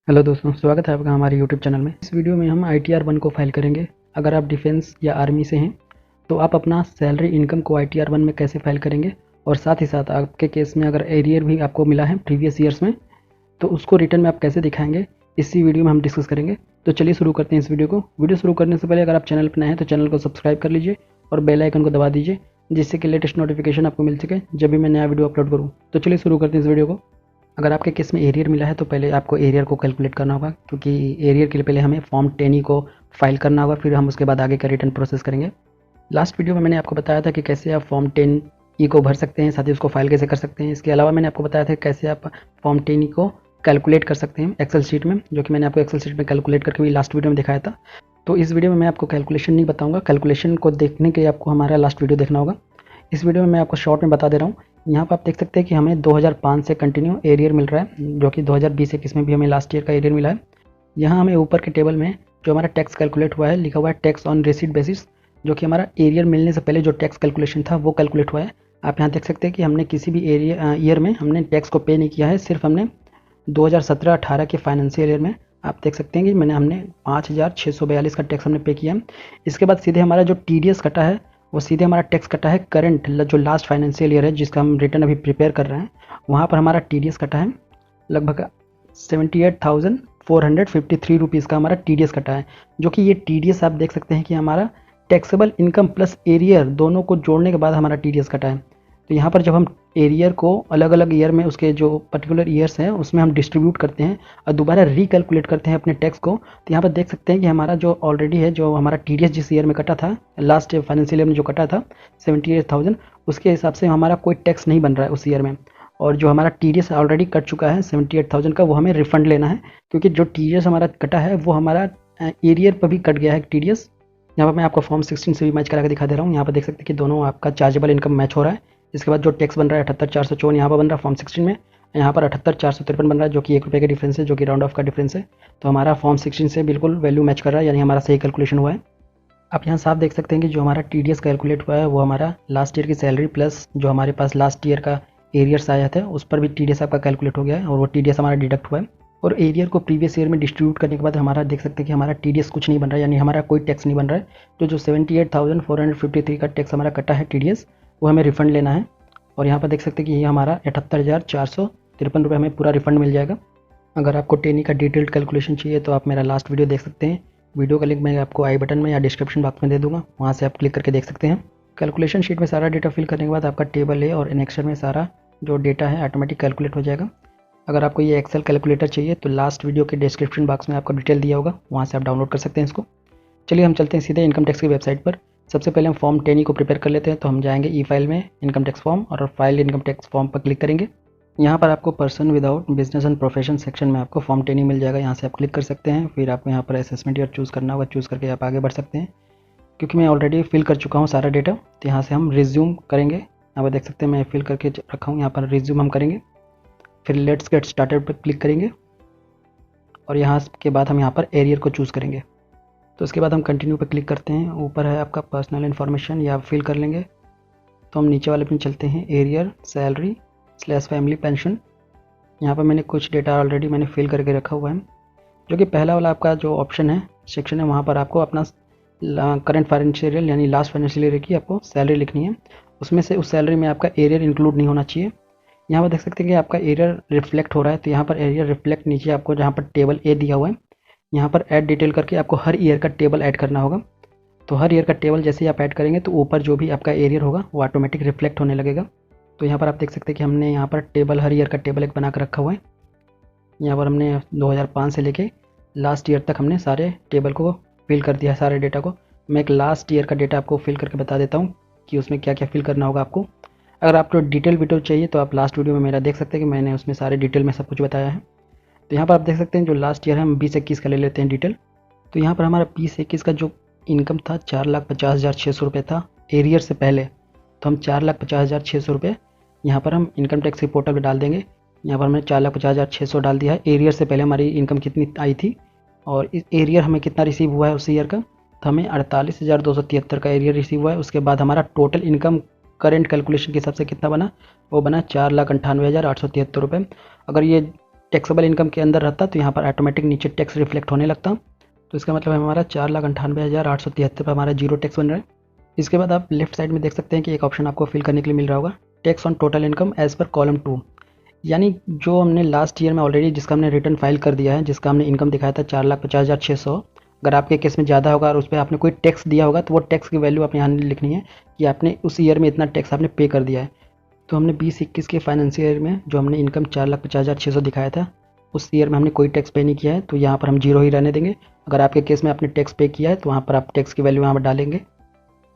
Hello दोस्तों, स्वागत है आपका हमारे यूट्यूब चैनल में। इस वीडियो में हम ITR 1 को फाइल करेंगे। अगर आप डिफेंस या आर्मी से हैं तो आप अपना सैलरी इनकम को ITR 1 में कैसे फाइल करेंगे, और साथ ही साथ आपके केस में अगर एरियर भी आपको मिला है प्रीवियस ईयर्स में तो उसको रिटर्न में आप कैसे दिखाएंगे, इसी वीडियो में हम डिस्कस करेंगे। तो चलिए शुरू करते हैं इस वीडियो को। वीडियो शुरू करने से पहले अगर आप चैनल पर नए हैं तो चैनल को सब्सक्राइब कर लीजिए और बेल आइकन को दबा दीजिए, जिससे कि लेटेस्ट नोटिफिकेशन आपको मिल सके जब भी मैं नया वीडियो अपलोड करूँ। तो चलिए शुरू करते हैं इस वीडियो को। अगर आपके केस में एरियर मिला है तो पहले आपको एरियर को कैलकुलेट करना होगा, क्योंकि एरियर के लिए पहले हमें फॉर्म 10 को फाइल करना होगा, फिर हम उसके बाद आगे का रिटर्न प्रोसेस करेंगे। लास्ट वीडियो में मैंने आपको बताया था कि कैसे आप फॉर्म 10 को भर सकते हैं, साथ ही उसको फाइल कैसे कर सकते हैं। इसके अलावा मैंने आपको बताया था कैसे आप फॉर्म 10 को कैलकुलेट कर सकते हैं एक्सेल शीट में, जो कि मैंने आपको एक्सेल शीट में कैलकुलेट करके भी लास्ट वीडियो में दिखाया था। तो इस वीडियो में मैं आपको कैलकुलेशन नहीं बताऊंगा, कैलकुलेशन को देखने के लिए आपको हमारा लास्ट वीडियो देखना होगा। इस वीडियो में मैं आपको शॉर्ट में बता दे रहा हूँ। यहाँ पर आप देख सकते हैं कि हमें 2005 से कंटिन्यू एरियर मिल रहा है, जो कि 2020-21 में भी हमें लास्ट ईयर का एरियर मिला है। यहाँ हमें ऊपर के टेबल में जो हमारा टैक्स कैलकुलेट हुआ है लिखा हुआ है टैक्स ऑन रिसीट बेसिस, जो कि हमारा एरियर मिलने से पहले जो टैक्स कैलकुलेशन था वो कैलकुलेट हुआ है। आप यहाँ देख सकते हैं कि हमने किसी भी ईयर में हमने टैक्स को पे नहीं किया है, सिर्फ हमने 2017-18 के फाइनेंशियल ईयर में आप देख सकते हैं कि हमने 5,642 का टैक्स हमने पे किया है। इसके बाद सीधे हमारा जो TDS कटा है वो सीधे हमारा टैक्स कटा है करंट जो लास्ट फाइनेंशियल ईयर है जिसका हम रिटर्न अभी प्रिपेयर कर रहे हैं, वहाँ पर हमारा TDS कटा है लगभग 78,453 रुपीज़ का हमारा TDS कटा है। जो कि ये TDS आप देख सकते हैं कि हमारा टैक्सेबल इनकम प्लस एरियर दोनों को जोड़ने के बाद हमारा TDS कटा है। तो यहाँ पर जब हम एरियर को अलग अलग ईयर में उसके जो पर्टिकुलर ईयर्स हैं उसमें हम डिस्ट्रीब्यूट करते हैं और दोबारा रिकैलकुलेट करते हैं अपने टैक्स को, तो यहाँ पर देख सकते हैं कि हमारा जो ऑलरेडी है जो हमारा TDS जिस ईयर में कटा था लास्ट फाइनेंशियल ईयर में जो कटा था 78,000, उसके हिसाब से हमारा कोई टैक्स नहीं बन रहा है उस ईयर में। और जो हमारा TDS ऑलरेडी कट चुका है 78,000 का, वो हमें रिफंड लेना है, क्योंकि जो TDS हमारा कटा है वो हमारा एरियर पर भी कट गया है TDS। यहाँ पर मैं आपको फॉर्म 16 से भी मैच करा के दिखा दे रहा हूँ। यहाँ पर देख सकते हैं कि दोनों आपका चार्जेबल इनकम मैच हो रहा है। इसके बाद जो टैक्स बन रहा है 78,454 यहाँ पर बन रहा है फॉर्म 16 में, यहाँ पर 78,453 बन रहा है, जो कि ₹1 का डिफरेंस है, जो कि राउंड ऑफ का डिफरेंस है। तो हमारा फॉर्म 16 से बिल्कुल वैल्यू मैच कर रहा है, यानी हमारा सही कैलकुलेशन हुआ है। आप यहाँ साफ देख सकते हैं कि जो हमारा TDS कैलकुलेट हुआ है वो हमारा लास्ट ईयर की सैलरी प्लस जो हमारे पास लास्ट ईयर का एरियर्स आया था उस पर भी TDS आपका कैलकुलेट हो गया है, और वो TDS हमारा डिडक्ट हुआ है। और एरियर को प्रीवियस ईयर में डिस्ट्रीब्यूट करने के बाद हमारा देख सकते हैं कि हमारा TDS कुछ नहीं बन रहा है, यानी हमारा कोई टैक्स नहीं बन रहा है। तो जो 78,453 का टैक्स हमारा कटा है TDS, वो हमें रिफंड लेना है। और यहाँ पर देख सकते हैं कि ये हमारा 78,453 रुपये हमें पूरा रिफंड मिल जाएगा। अगर आपको टेनी का डिटेल्ड कैलकुलेशन चाहिए तो आप मेरा लास्ट वीडियो देख सकते हैं। वीडियो का लिंक मैं आपको आई बटन में या डिस्क्रिप्शन बॉक्स में दे दूंगा, वहाँ से आप क्लिक करके देख सकते हैं। कैलकुलेशन शीट में सारा डेटा फिल करने के बाद आपका टेबल है और एनेक्सर में सारा जो डेटा है ऑटोमेटिक कैलकुलेट हो जाएगा। अगर आपको ये एक्सेल कैलकुलेटर चाहिए तो लास्ट वीडियो के डिस्क्रिप्शन बॉक्स में आपको डिटेल दिया होगा, वहाँ से आप डाउनलोड कर सकते हैं इसको। चलिए हम चलते हैं सीधे इनकम टैक्स की वेबसाइट पर। सबसे पहले हम फॉर्म 10 को प्रिपेयर कर लेते हैं। तो हम जाएंगे ई फाइल में इनकम टैक्स फॉर्म और फाइल इनकम टैक्स फॉर्म पर क्लिक करेंगे। यहाँ पर आपको person without business and profession section में आपको फॉर्म 10 मिल जाएगा, यहाँ से आप क्लिक कर सकते हैं। फिर आपको यहाँ पर असेसमेंट ईयर चूज़ करना होगा, चूज़ करके आप आगे बढ़ सकते हैं। क्योंकि मैं ऑलरेडी फिल कर चुका हूँ सारा डेटा, तो यहाँ से हम रिज्यूम करेंगे। यहाँ पर देख सकते हैं मैं फिल करके रखा हूँ, यहाँ पर रिज्यूम हम करेंगे। फिर लेट्स गेट स्टार्टेड पर क्लिक करेंगे और यहाँ के बाद हम यहाँ पर एरियर को चूज़ करेंगे। तो उसके बाद हम कंटिन्यू पर क्लिक करते हैं। ऊपर है आपका पर्सनल इन्फॉर्मेशन, या फिल कर लेंगे। तो हम नीचे वाले पे चलते हैं, एरियर सैलरी / फैमिली पेंशन। यहाँ पर मैंने कुछ डेटा ऑलरेडी मैंने फिल करके रखा हुआ है, जो कि पहला वाला आपका जो ऑप्शन है सेक्शन है, वहाँ पर आपको अपना करंट फाइनेंशियल ईयर यानी लास्ट फाइनेंशियल ईयर की आपको सैलरी लिखनी है। उसमें से उस सैलरी में आपका एरियर इंक्लूड नहीं होना चाहिए। यहाँ पर देख सकते हैं कि आपका एरियर रिफ्लेक्ट हो रहा है, तो यहाँ पर एरियर रिफ्लेक्ट नीचे आपको जहाँ पर टेबल ए दिया हुआ है, यहाँ पर ऐड डिटेल करके आपको हर ईयर का टेबल ऐड करना होगा। तो हर ईयर का टेबल जैसे ही आप ऐड करेंगे तो ऊपर जो भी आपका एरियर होगा वो ऑटोमेटिक रिफ्लेक्ट होने लगेगा। तो यहाँ पर आप देख सकते हैं कि हमने यहाँ पर टेबल हर ईयर का टेबल एक बना कर रखा हुआ है। यहाँ पर हमने 2005 से लेके लास्ट ईयर तक हमने सारे टेबल को फिल कर दिया है, सारे डेटा को। मैं एक लास्ट ईयर का डेटा आपको फिल करके बता देता हूँ कि उसमें क्या क्या फिल करना होगा आपको। अगर आपको डिटेल वीडियो चाहिए तो आप लास्ट वीडियो में मेरा देख सकते हैं कि मैंने उसमें सारे डिटेल में सब कुछ बताया है। तो यहाँ पर आप देख सकते हैं जो लास्ट ईयर है हम 20-21 का ले लेते हैं डिटेल। तो यहाँ पर हमारा 20-21 का जो इनकम था 4,50,600 रुपये था एरियर से पहले। तो हम 4,50,600 रुपये यहाँ पर हम इनकम टैक्स की पोर्टल पर डाल देंगे। यहाँ पर हमने 4,50,600 डाल दिया है। एरियर से पहले हमारी इनकम कितनी आई थी और इस एरियर हमें कितना रिसीव हुआ है उस ईयर का, तो हमें 48,273 का एरियर रिसीव हुआ है। उसके बाद हमारा टोटल इनकम करंट कैलकुलेशन के हिसाब से कितना बना, वो बना 4,98,873 रुपये। अगर ये टैक्सेबल इनकम के अंदर रहता तो यहाँ पर ऑटोमेटिक नीचे टैक्स रिफ्लेक्ट होने लगता। तो इसका मतलब हमारा 4,98,873 पर हमारा जीरो टैक्स बन रहा है। इसके बाद आप लेफ्ट साइड में देख सकते हैं कि एक ऑप्शन आपको फिल करने के लिए मिल रहा होगा, tax on total income as per column 2। यानी जो हमने लास्ट ईयर में ऑलरेडी जिसका हमने रिटर्न फाइल कर दिया है, जिसका हमने इनकम दिखाया था 4,50,600, अगर आपके केस में ज़्यादा होगा और उस पर आपने कोई टैक्स दिया होगा तो वो टैक्स की वैल्यू आपने यहाँ लिखनी है कि आपने उस ईयर में इतना टैक्स आपने पे कर दिया है। तो हमने 20-21 के फाइनेंशियल ईयर में जो हमने इनकम 4,50,600 दिखाया था, उस ईयर में हमने कोई टैक्स पे नहीं किया है, तो यहाँ पर हम जीरो ही रहने देंगे। अगर आपके केस में आपने टैक्स पे किया है तो वहाँ पर आप टैक्स की वैल्यू यहाँ पर डालेंगे।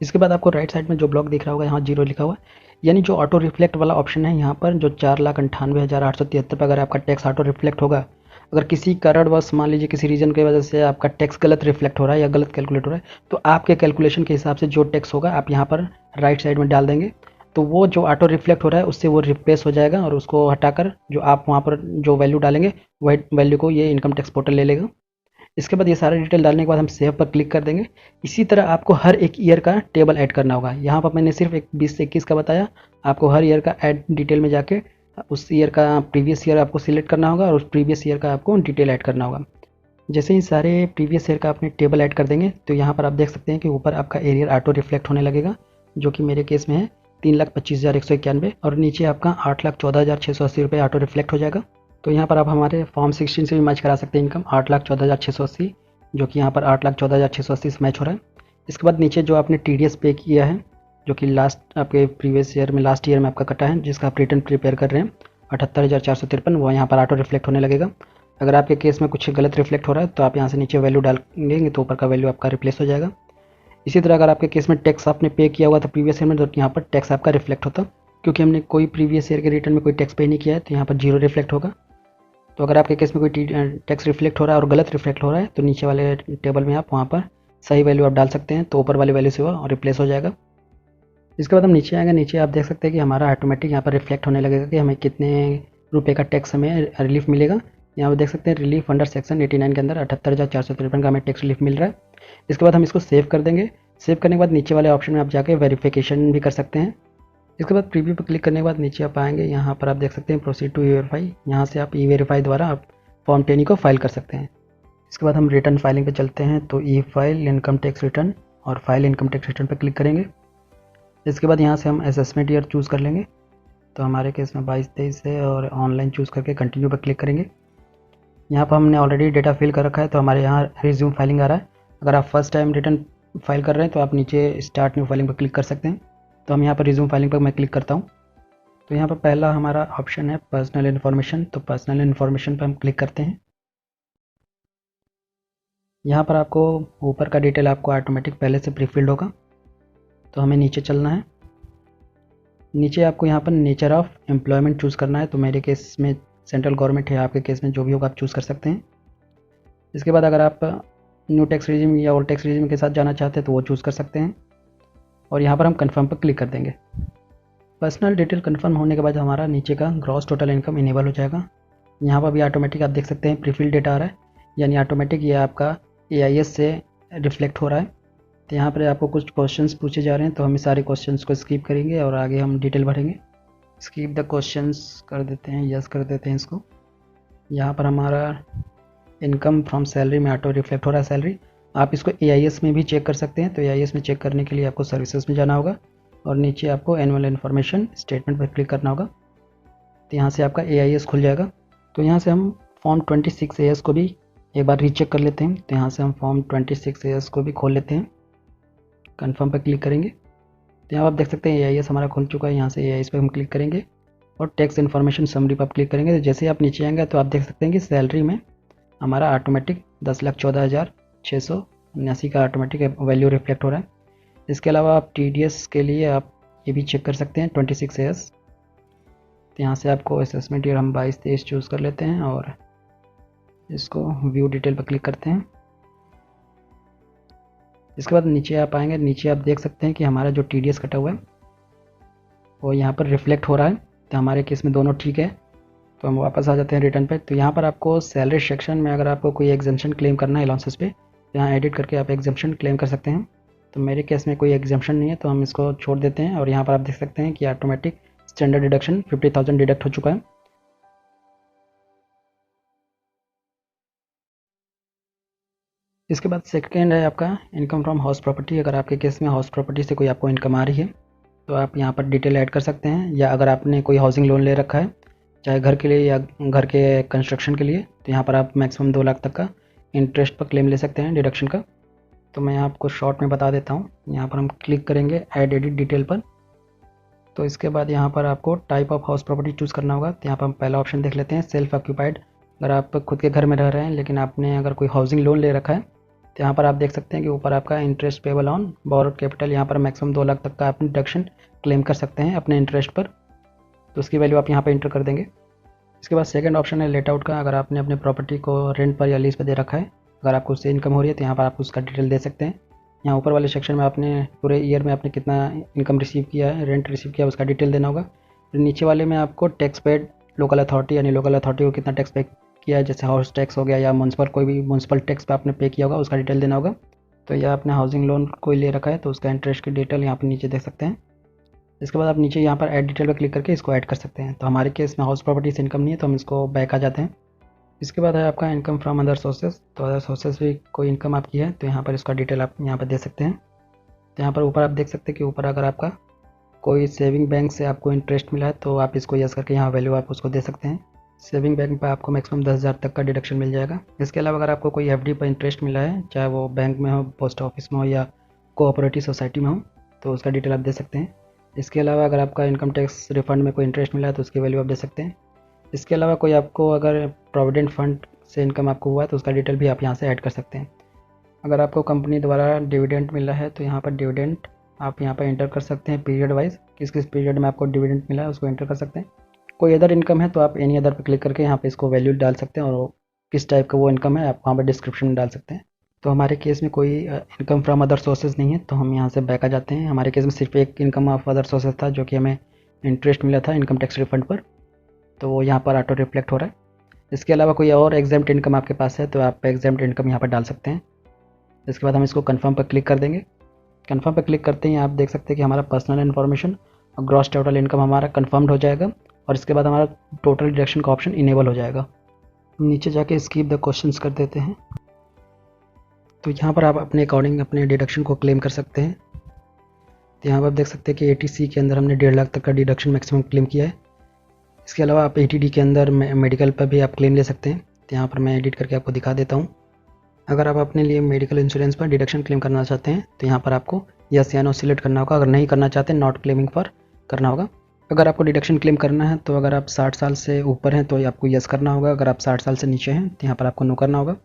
इसके बाद आपको राइट साइड में जो ब्लॉक दिख रहा होगा यहाँ जीरो लिखा हुआ है, यानी जो ऑटो रिफ्लेक्ट वाला ऑप्शन है यहाँ पर जो 4,98,873 पर अगर आपका टैक्स ऑटो रिफ्लेक्ट होगा, अगर किसी कारणवश मान लीजिए किसी रीज़न की वजह से आपका टैक्स गलत रिफ्लेक्ट हो रहा है या गलत कैलकुलेट हो रहा है, तो आपके कैलकुलेशन के हिसाब से जो टैक्स होगा आप यहाँ पर राइट साइड में डाल देंगे। तो वो जो ऑटो रिफ्लेक्ट हो रहा है उससे वो रिप्लेस हो जाएगा और उसको हटाकर जो आप वहाँ पर जो वैल्यू डालेंगे वही वैल्यू को ये इनकम टैक्स पोर्टल ले लेगा। इसके बाद ये सारा डिटेल डालने के बाद हम सेव पर क्लिक कर देंगे। इसी तरह आपको हर एक ईयर का टेबल ऐड करना होगा। यहाँ पर मैंने सिर्फ एक 20 से 21 का बताया, आपको हर ईयर का ऐड डिटेल में जाके उस ईयर का प्रीवियस ईयर आपको सिलेक्ट करना होगा और उस प्रीवियस ईयर का आपको डिटेल ऐड करना होगा। जैसे ही सारे प्रीवियस ईयर का अपने टेबल ऐड कर देंगे तो यहाँ पर आप देख सकते हैं कि ऊपर आपका एरियर ऑटो रिफ्लेक्ट होने लगेगा, जो कि मेरे केस में है 3,25,191 और नीचे आपका 8,14,680 रुपये ऑटो रिफ्लेक्ट हो जाएगा। तो यहाँ पर आप हमारे फॉर्म 16 से भी मैच करा सकते हैं इनकम 8,14,680, जो कि यहाँ पर 8,14,680 से मैच हो रहा है। इसके बाद नीचे जो आपने TDS पे किया है, जो कि लास्ट आपके प्रीवियस ईयर में लास्ट ईयर में आपका कटा है, जिसका आप रिटर्न प्रिपेयर कर रहे हैं 78,453, वो यहाँ पर ऑटो रिफ्लेक्ट होने लगेगा। अगर आपके केस में कुछ गलत रिफ्लेक्ट हो रहा है तो आप यहाँ से नीचे वैल्यू डालेंगे तो ऊपर का वैल्यू आपका रिप्लेस हो जाएगा। इसी तरह अगर आपके केस में टैक्स आपने पे किया हुआ था प्रीवियस ईयर में, तो यहाँ पर टैक्स आपका रिफ्लेक्ट होता, क्योंकि हमने कोई प्रीवियस ईयर के रिटर्न में कोई टैक्स पे नहीं किया है तो यहाँ पर जीरो रिफ्लेक्ट होगा। तो अगर आपके केस में कोई टैक्स रिफ्लेक्ट हो रहा है और गलत रिफ्लेक्ट हो रहा है तो नीचे वाले टेबल में आप वहाँ पर सही वैल्यू आप डाल सकते हैं, तो ऊपर वाले वैल्यू से वो रिप्लेस हो जाएगा। इसके बाद हम नीचे आएंगे, नीचे आप देख सकते हैं कि हमारा ऑटोमेटिक यहाँ पर रिफ्लेक्ट होने लगेगा कि हमें कितने रुपये का टैक्स हमें रिलीफ मिलेगा। यहाँ पर देख सकते हैं रिलीफ अंडर सेक्शन 89 के अंदर 78,453 का हमें टैक्स रिलीफ मिल रहा है। इसके बाद हम इसको सेव कर देंगे। सेव करने के बाद नीचे वाले ऑप्शन में आप जाके वेरिफिकेशन भी कर सकते हैं। इसके बाद प्रीव्यू पर क्लिक करने के बाद नीचे आप आएंगे, यहाँ पर आप देख सकते हैं प्रोसीड टू वेरीफाई, यहाँ से आप ई-वेरीफाई द्वारा आप फॉर्म 10 को फाइल कर सकते हैं। इसके बाद हम रिटर्न फाइलिंग पे चलते हैं, तो ई फाइल इनकम टैक्स रिटर्न और फाइल इनकम टैक्स रिटर्न पर क्लिक करेंगे। इसके बाद यहाँ से हम असेसमेंट ईयर चूज़ कर लेंगे, तो हमारे केस में 22-23 है और ऑनलाइन चूज़ करके कंटिन्यू पर क्लिक करेंगे। यहाँ पर हमने ऑलरेडी डेटा फिल कर रखा है तो हमारे यहाँ रिज्यूम फाइलिंग आ रहा है। अगर आप फर्स्ट टाइम रिटर्न फाइल कर रहे हैं तो आप नीचे स्टार्ट न्यू फाइलिंग पर क्लिक कर सकते हैं। तो हम यहाँ पर रिज्यूम फाइलिंग पर मैं क्लिक करता हूँ। तो यहाँ पर पहला हमारा ऑप्शन है पर्सनल इन्फॉर्मेशन, तो पर्सनल इन्फॉर्मेशन पर हम क्लिक करते हैं। यहाँ पर आपको ऊपर का डिटेल आपको ऑटोमेटिक पहले से प्रीफिल्ड होगा, तो हमें नीचे चलना है। नीचे आपको यहाँ पर नेचर ऑफ एम्प्लॉयमेंट चूज़ करना है, तो मेरे केस में सेंट्रल गवर्नमेंट है, आपके केस में जो भी होगा आप चूज़ कर सकते हैं। इसके बाद अगर आप न्यू टैक्स रिजिम या ओल्ड टैक्स रिजिम के साथ जाना चाहते हैं तो वो चूज़ कर सकते हैं और यहाँ पर हम कन्फर्म पर क्लिक कर देंगे। पर्सनल डिटेल कन्फर्म होने के बाद हमारा नीचे का ग्रॉस टोटल इनकम इनेबल हो जाएगा। यहाँ पर भी ऑटोमेटिक आप देख सकते हैं प्रीफिल डेटा आ रहा है, यानी ऑटोमेटिक ये आपका AIS से रिफ्लेक्ट हो रहा है। तो यहाँ पर आपको कुछ क्वेश्चंस पूछे जा रहे हैं, तो हम सारे क्वेश्चंस को स्किप करेंगे और आगे हम डिटेल भरेंगे। स्किप द क्वेश्चंस कर देते हैं, यस कर देते हैं इसको। यहाँ पर हमारा इनकम फ्रॉम सैलरी में ऑटो रिफ्लेक्ट हो रहा है सैलरी। आप इसको AIS में भी चेक कर सकते हैं, तो AIS में चेक करने के लिए आपको सर्विसेज में जाना होगा और नीचे आपको एनुअल इन्फॉर्मेशन स्टेटमेंट पर क्लिक करना होगा, तो यहाँ से आपका AIS खुल जाएगा। तो यहाँ से हम फॉर्म 26AS को भी एक बार रीचेक कर लेते हैं, तो यहाँ से हम फॉर्म 26AS को भी खोल लेते हैं, कन्फर्म पर क्लिक करेंगे। तो यहाँ आप देख सकते हैं AIS हमारा खुल चुका है। यहाँ से AIS पे हम क्लिक करेंगे और टैक्स इन्फॉर्मेशन समरी पर आप क्लिक करेंगे। तो जैसे आप नीचे आएंगे तो आप देख सकते हैं कि सैलरी में हमारा ऑटोमेटिक 10,14,679 का ऑटोमेटिक वैल्यू रिफ्लेक्ट हो रहा है। इसके अलावा आप TDS के लिए आप ये भी चेक कर सकते हैं 26AS। तो यहाँ से आपको असेसमेंट ईयर हम 22-23 चूज़ कर लेते हैं और इसको व्यू डिटेल पर क्लिक करते हैं। इसके बाद नीचे आप आएंगे, नीचे आप देख सकते हैं कि हमारा जो TDS कटा हुआ है वो यहाँ पर रिफ्लेक्ट हो रहा है। तो हमारे केस में दोनों ठीक है, तो हम वापस आ जाते हैं रिटर्न पे। तो यहाँ पर आपको सैलरी सेक्शन में अगर आपको कोई एग्जाम्पशन क्लेम करना है अलाउंसेस पे, यहाँ एडिट करके आप एग्जाम्पशन क्लेम कर सकते हैं। तो मेरे केस में कोई एग्जाम्पशन नहीं है तो हम इसको छोड़ देते हैं और यहाँ पर आप देख सकते हैं कि ऑटोमेटिक स्टैंडर्ड डिडक्शन 50,000 डिडक्ट हो चुका है। इसके बाद सेकंड है आपका इनकम फ्रॉम हाउस प्रॉपर्टी। अगर आपके केस में हाउस प्रॉपर्टी से कोई आपको इनकम आ रही है तो आप यहाँ पर डिटेल ऐड कर सकते हैं, या अगर आपने कोई हाउसिंग लोन ले रखा है चाहे घर के लिए या घर के कंस्ट्रक्शन के लिए, तो यहाँ पर आप मैक्सिमम 2 लाख तक का इंटरेस्ट पर क्लेम ले सकते हैं डिडक्शन का। तो मैं आपको शॉर्ट में बता देता हूँ। यहाँ पर हम क्लिक करेंगे ऐड एडिट डिटेल पर। तो इसके बाद यहाँ पर आपको type of house property choose करना होगा। तो यहाँ पर हम पहला ऑप्शन देख लेते हैं, सेल्फ ऑक्यूपाइड। अगर आप खुद के घर में रह रहे हैं लेकिन आपने अगर कोई हाउसिंग लोन ले रखा है तो यहाँ पर आप देख सकते हैं कि ऊपर आपका interest payable on borrowed capital, यहाँ पर मैक्सिमम 2 लाख तक का आप डिडक्शन क्लेम कर सकते हैं अपने इंटरेस्ट पर। तो उसकी वैल्यू आप यहाँ पर इंटर कर देंगे। इसके बाद सेकंड ऑप्शन है लेट आउट का। अगर आपने अपने प्रॉपर्टी को रेंट पर या लीज पर दे रखा है, अगर आपको उससे इनकम हो रही है तो यहाँ पर आप उसका डिटेल दे सकते हैं। यहाँ ऊपर वाले सेक्शन में आपने पूरे ईयर में आपने कितना इनकम रिसीव किया है, रेंट रिसीव किया है, उसका डिटेल देना होगा। फिर नीचे वाले में आपको टैक्स पेड लोकल अथॉरिटी, यानी लोकल अथॉरिटी को कितना टैक्स पे किया है, जैसे हाउस टैक्स हो गया या म्यूनसिपल कोई भी म्यूनसिपल टैक्स पे आपने पे किया होगा उसका डिटेल देना होगा। तो यह आपने हाउसिंग लोन कोई ले रखा है तो उसका इंटरेस्ट की डिटेल यहाँ पर नीचे देख सकते हैं। इसके बाद आप नीचे यहाँ पर ऐड डिटेल पर क्लिक करके इसको ऐड कर सकते हैं। तो हमारे केस में हाउस प्रॉपर्टी से इनकम नहीं है तो हम इसको बैक आ जाते हैं। इसके बाद है आपका इनकम फ्रॉम अदर सोर्सेज। तो अदर सोर्सेज भी कोई इनकम आपकी है तो यहाँ पर इसका डिटेल आप यहाँ पर दे सकते हैं। तो यहाँ पर ऊपर आप देख सकते हैं कि ऊपर अगर आपका कोई सेविंग बैंक से आपको इंटरेस्ट मिला है तो आप इसको यस करके यहाँ वैल्यू आप उसको दे सकते हैं। सेविंग बैंक पर आपको मैक्सिमम 10,000 तक का डिडक्शन मिल जाएगा। इसके अलावा अगर आपको कोई एफडी पर इंटरेस्ट मिला है, चाहे वो बैंक में हो, पोस्ट ऑफिस में हो या कोऑपरेटिव सोसाइटी में हो, तो उसका डिटेल आप दे सकते हैं। इसके अलावा अगर आपका इनकम टैक्स रिफंड में कोई इंटरेस्ट मिला है तो उसकी वैल्यू आप दे सकते हैं। इसके अलावा कोई आपको अगर प्रोविडेंट फंड से इनकम आपको हुआ है तो उसका डिटेल भी आप यहाँ से ऐड कर सकते हैं। अगर आपको कंपनी द्वारा डिविडेंड मिला है तो यहाँ पर डिविडेंड आप यहाँ पर एंटर कर सकते हैं पीरियड वाइज, किस किस पीरियड में आपको डिविडेंड मिला है उसको एंटर कर सकते हैं। कोई अदर इनकम है तो आप एनी अदर पर क्लिक करके यहाँ पे इसको वैल्यू डाल सकते हैं और किस टाइप का वो इनकम है आप वहाँ पर डिस्क्रिप्शन में डाल सकते हैं। तो हमारे केस में कोई इनकम फ्रॉम अदर सोर्सेज नहीं है तो हम यहाँ से बैक आ जाते हैं। हमारे केस में सिर्फ एक इनकम ऑफ अदर सोर्सेज था जो कि हमें इंटरेस्ट मिला था इनकम टैक्स रिफंड पर, तो वो यहाँ पर ऑटो रिफ्लेक्ट हो रहा है। इसके अलावा कोई और एग्जाम्प्ट इनकम आपके पास है तो आप एग्जाम्प्ट इनकम यहाँ पर डाल सकते हैं। इसके बाद हम इसको कन्फर्म पर क्लिक कर देंगे। कन्फर्म पर क्लिक करते ही आप देख सकते हैं कि हमारा पर्सनल इन्फॉर्मेशन और ग्रॉस टोटल इनकम हमारा कन्फर्म्ड हो जाएगा और इसके बाद हमारा टोटल डिडक्शन का ऑप्शन इनेबल हो जाएगा। नीचे जाके स्किप द क्वेश्चंस कर देते हैं। तो यहाँ पर आप अपने अकॉर्डिंग अपने डिडक्शन को क्लेम कर सकते हैं। तो यहाँ पर आप देख सकते हैं कि 80C के अंदर हमने 1.5 लाख तक का डिडक्शन मैक्सिमम क्लेम किया है। इसके अलावा आप 80D के अंदर मेडिकल पर भी आप क्लेम ले सकते हैं। तो यहाँ पर मैं एडिट करके आपको दिखा देता हूँ। अगर आप अपने लिए मेडिकल इंश्योरेंस पर डिडक्शन क्लेम करना चाहते हैं तो यहाँ पर आपको यस या नो सिलेक्ट करना होगा। अगर नहीं करना चाहते नॉट क्लेमिंग पर करना होगा। अगर आपको डिडक्शन क्लेम करना है तो अगर आप 60 साल से ऊपर हैं तो आपको यस करना होगा। अगर आप 60 साल से नीचे हैं तो यहाँ पर आपको नो करना होगा।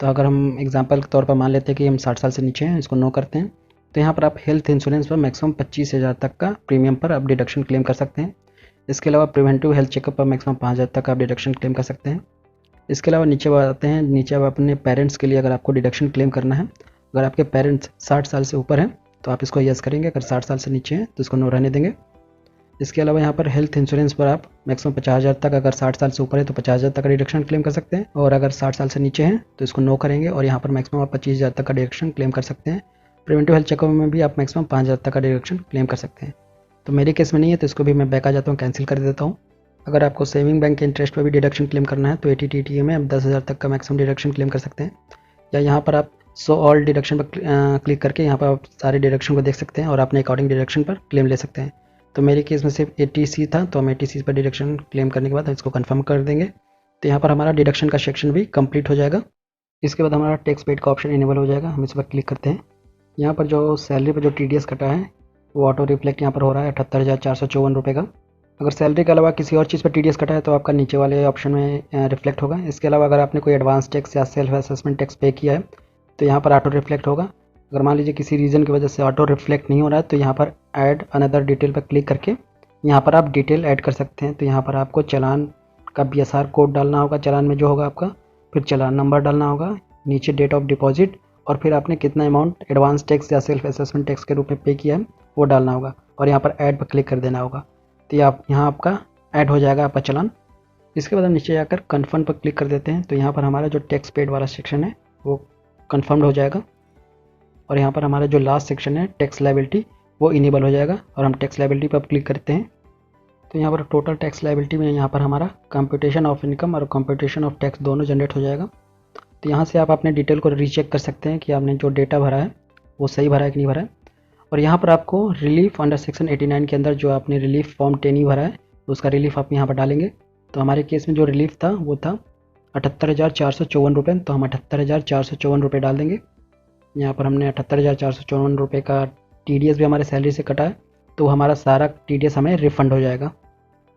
तो अगर हम एग्जांपल के तौर पर मान लेते हैं कि हम 60 साल से नीचे हैं, इसको नो करते हैं, तो यहाँ पर आप हेल्थ इंश्योरेंस पर मैक्सिमम 25,000 तक का प्रीमियम पर आप डिडक्शन क्लेम कर सकते हैं। इसके अलावा प्रिवेंटिव हेल्थ चेकअप पर मैक्सिमम 5,000 तक आप डिडक्शन क्लेम कर सकते हैं। इसके अलावा नीचे आते हैं, नीचे आप अपने पेरेंट्स के लिए अगर आपको डिडक्शन क्लेम करना है, अगर आपके पेरेंट्स 60 साल से ऊपर हैं तो आप इसको यस करेंगे, अगर 60 साल से नीचे हैं तो इसको नो रहने देंगे। इसके अलावा यहाँ पर हेल्थ इंश्योरेंस पर आप मैक्सिमम 50,000 तक, अगर 60 साल से ऊपर है तो 50,000 तक का डिडक्शन क्लेम कर सकते हैं और अगर 60 साल से नीचे हैं तो इसको नो करेंगे और यहाँ पर मैक्सिमम आप 25,000 तक का डिडक्शन क्लेम कर सकते हैं। प्रिवेंटिव हेल्थ चेकअप में भी आप मैक्सिमम 5,000 तक का डिडक्शन क्लेम कर सकते हैं। तो मेरे केस में नहीं है तो इसको भी मैं बैक आ जाता हूँ, कैंसिल कर देता हूँ। अगर आपको सेविंग बैंक के इंटरेस्ट पर भी डिडक्शन क्लेम करना है तो 80TTA में आप 10,000 तक का मैक्सिमम डिडक्शन क्लेम कर सकते हैं। या यहाँ पर आप सो ऑल डिडक्शन पर क्लिक करके यहाँ पर आप सारे डिडक्शन को देख सकते हैं और अपने अकॉर्डिंग डिडक्शन पर क्लेम ले सकते हैं। तो मेरे केस में सिर्फ 80C था तो हम 80C पर डिडक्शन क्लेम करने के बाद हम इसको कंफर्म कर देंगे। तो यहाँ पर हमारा डिडक्शन का सेक्शन भी कंप्लीट हो जाएगा। इसके बाद हमारा टैक्स पेड का ऑप्शन इनेबल हो जाएगा। हम इस पर क्लिक करते हैं। यहाँ पर जो सैलरी पर जो TDS कटा है वो ऑटो रिफ्लेक्ट यहाँ पर हो रहा है 78,454 रुपये का। अगर सैलरी के अलावा किसी और चीज़ पर TDS कटा है तो आपका नीचे वाले ऑप्शन में रिफ्लेक्ट होगा। इसके अलावा अगर आपने कोई एडवांस टैक्स या सेल्फ असेसमेंट टैक्स पे किया है तो यहाँ पर ऑटो रिफ्लेक्ट होगा। अगर मान लीजिए किसी रीज़न की वजह से ऑटो रिफ्लेक्ट नहीं हो रहा है तो यहाँ पर ऐड अनदर डिटेल पर क्लिक करके यहाँ पर आप डिटेल ऐड कर सकते हैं। तो यहाँ पर आपको चालान का BSR कोड डालना होगा, चालान में जो होगा आपका, फिर चालान नंबर डालना होगा, नीचे डेट ऑफ डिपॉजिट और फिर आपने कितना अमाउंट एडवांस टैक्स या सेल्फ असेसमेंट टैक्स के रूप में पे किया है वो डालना होगा और यहाँ पर ऐड पर क्लिक कर देना होगा। तो यहाँ आपका ऐड हो जाएगा आपका चालान। इसके बाद हम नीचे जाकर कन्फर्म पर क्लिक कर देते हैं। तो यहाँ पर हमारा जो टैक्स पेड वाला सेक्शन है वो कन्फर्म्ड हो जाएगा और यहाँ पर हमारा जो लास्ट सेक्शन है टैक्स लायबिलिटी वो इनेबल हो जाएगा और हम टैक्स लायबिलिटी पर क्लिक करते हैं। तो यहाँ पर टोटल टैक्स लायबिलिटी में यहाँ पर हमारा कंप्यूटेशन ऑफ इनकम और कंप्यूटेशन ऑफ टैक्स दोनों जनरेट हो जाएगा। तो यहाँ से आप अपने डिटेल को रीचेक कर सकते हैं कि आपने जो डेटा भरा है वो सही भरा है कि नहीं भरा है। और यहाँ पर आपको रिलीफ अंडर सेक्शन 89 के अंदर जो आपने रिलीफ फॉर्म 10 ही भरा है तो उसका रिलीफ आप यहाँ पर डालेंगे। तो हमारे केस में जो रिलीफ था वो था 78,454 रुपये, तो हम 78,454 रुपये डाल देंगे। यहाँ पर हमने 78,454 रुपये का TDS भी हमारे सैलरी से कटा है, तो हमारा सारा TDS हमें रिफ़ंड हो जाएगा।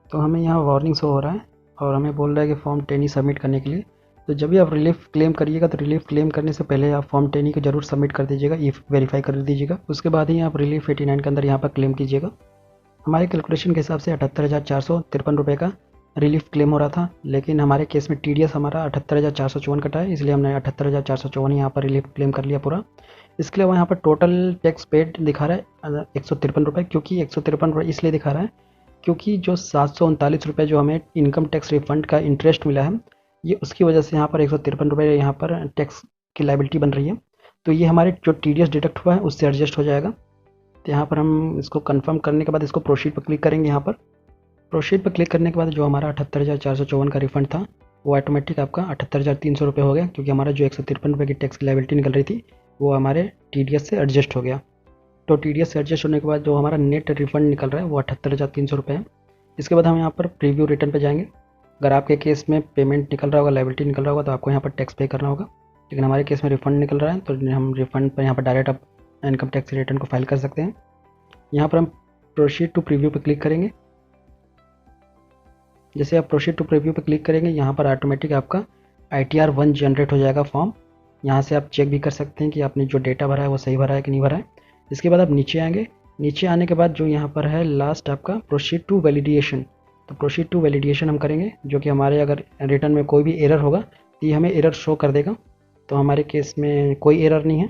तो हमें यहाँ वार्निंग शो हो रहा है और हमें बोल रहा है कि फॉर्म 10 ही सबमिट करने के लिए। तो जब भी आप रिलीफ क्लेम करिएगा तो रिलीफ क्लेम करने से पहले आप फॉर्म 10 को जरूर सबमिट कर दीजिएगा, ई वेरीफाई कर दीजिएगा। उसके बाद ही आप रिलीफ 89 के अंदर यहाँ पर क्लेम कीजिएगा। हमारे कैलकुलेशन के हिसाब से 78,453 रुपये का रिलीफ क्लेम हो रहा था, लेकिन हमारे केस में TDS हमारा 78,454 कटा है, इसलिए हमने 78,454 यहाँ पर रिलीफ क्लेम कर लिया पूरा। इसके अलावा यहाँ पर टोटल टैक्स पेड दिखा रहा है 153 रुपये। क्योंकि 153 रुपये इसलिए दिखा रहा है क्योंकि जो 739 रुपये जो हमें इनकम टैक्स रिफंड का इंटरेस्ट मिला है, ये उसकी वजह से यहाँ पर 153 रुपये यहाँ पर टैक्स की लाइबिलिटी बन रही है। तो ये हमारे जो TDS डिडक्ट हुआ है उससे एडजस्ट हो जाएगा। तो यहाँ पर हम इसको कंफर्म करने के बाद इसको प्रोसीड पर क्लिक करेंगे। यहाँ पर प्रोसीड पर क्लिक करने के बाद जो हमारा 78,454 का रिफंड था वो ऑटोमेटिक आपका 78,300 रुपये हो गया, क्योंकि हमारा जो 153 रुपये की टैक्स की लाइबिलिटी निकल रही थी वो हमारे TDS से एडजस्ट हो गया। तो TDS से एडजस्ट होने के बाद जो हमारा नेट रिफंड निकल रहा है वो 78,300 रुपये है। इसके बाद हम यहाँ पर प्रीव्यू रिटर्न पे जाएंगे। अगर आपके केस में पेमेंट निकल रहा होगा, लाइबिलिटी निकल रहा होगा, तो आपको यहाँ पर टैक्स पे करना होगा। लेकिन हमारे केस में रिफंड निकल रहा है तो हम रिफंड पर यहाँ पर डायरेक्ट आप इनकम टैक्स रिटर्न को फाइल कर सकते हैं। यहाँ पर हम प्रोसीड टू प्रीव्यू पर क्लिक करेंगे। जैसे आप प्रोसीड टू प्रीव्यू पर क्लिक करेंगे यहाँ पर ऑटोमेटिक आपका ITR 1 जनरेट हो जाएगा फॉर्म। यहाँ से आप चेक भी कर सकते हैं कि आपने जो डेटा भरा है वो सही भरा है कि नहीं भरा है। इसके बाद आप नीचे आएंगे। नीचे आने के बाद जो यहाँ पर है लास्ट आपका प्रोसीड टू वैलिडेशन, तो प्रोसीड टू वैलिडेशन हम करेंगे, जो कि हमारे अगर रिटर्न में कोई भी एरर होगा तो ये हमें एरर शो कर देगा। तो हमारे केस में कोई एरर नहीं है।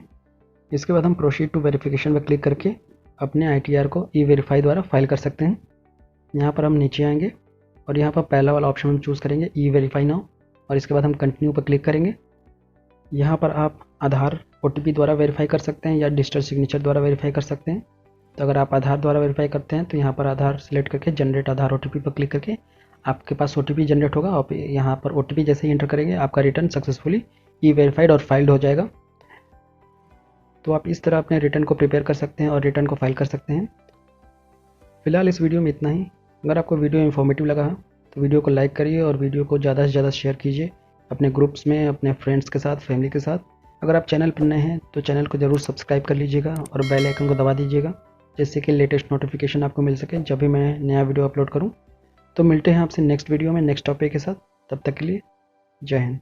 इसके बाद हम प्रोसीड टू वेरिफिकेशन पर क्लिक करके अपने ITR को E-वेरीफाई द्वारा फाइल कर सकते हैं। यहाँ पर हम नीचे आएंगे और यहाँ पर पहला वाला ऑप्शन हम चूज़ करेंगे E-वेरीफाई नाउ, और इसके बाद हम कंटिन्यू पर क्लिक करेंगे। यहाँ पर आप आधार OTP द्वारा वेरीफाई कर सकते हैं या डिजिटल सिग्नेचर द्वारा वेरीफाई कर सकते हैं। तो अगर आप आधार द्वारा वेरीफाई करते हैं तो यहाँ पर आधार सेलेक्ट करके जनरेट आधार OTP पर क्लिक करके आपके पास OTP जनरेट होगा और यहाँ पर OTP जैसे ही एंटर करेंगे आपका रिटर्न सक्सेसफुली E-वेरीफाइड और फाइल्ड हो जाएगा। तो आप इस तरह अपने रिटर्न को प्रिपेयर कर सकते हैं और रिटर्न को फाइल कर सकते हैं। फिलहाल इस वीडियो में इतना ही। अगर आपको वीडियो इन्फॉर्मेटिव लगा है तो वीडियो को लाइक करिए और वीडियो को ज़्यादा से ज़्यादा शेयर कीजिए अपने ग्रुप्स में, अपने फ्रेंड्स के साथ, फैमिली के साथ। अगर आप चैनल पर नए हैं तो चैनल को ज़रूर सब्सक्राइब कर लीजिएगा और बेल आइकन को दबा दीजिएगा, जिससे कि लेटेस्ट नोटिफिकेशन आपको मिल सके जब भी मैं नया वीडियो अपलोड करूँ। तो मिलते हैं आपसे नेक्स्ट वीडियो में नेक्स्ट टॉपिक के साथ। तब तक के लिए जय हिंद।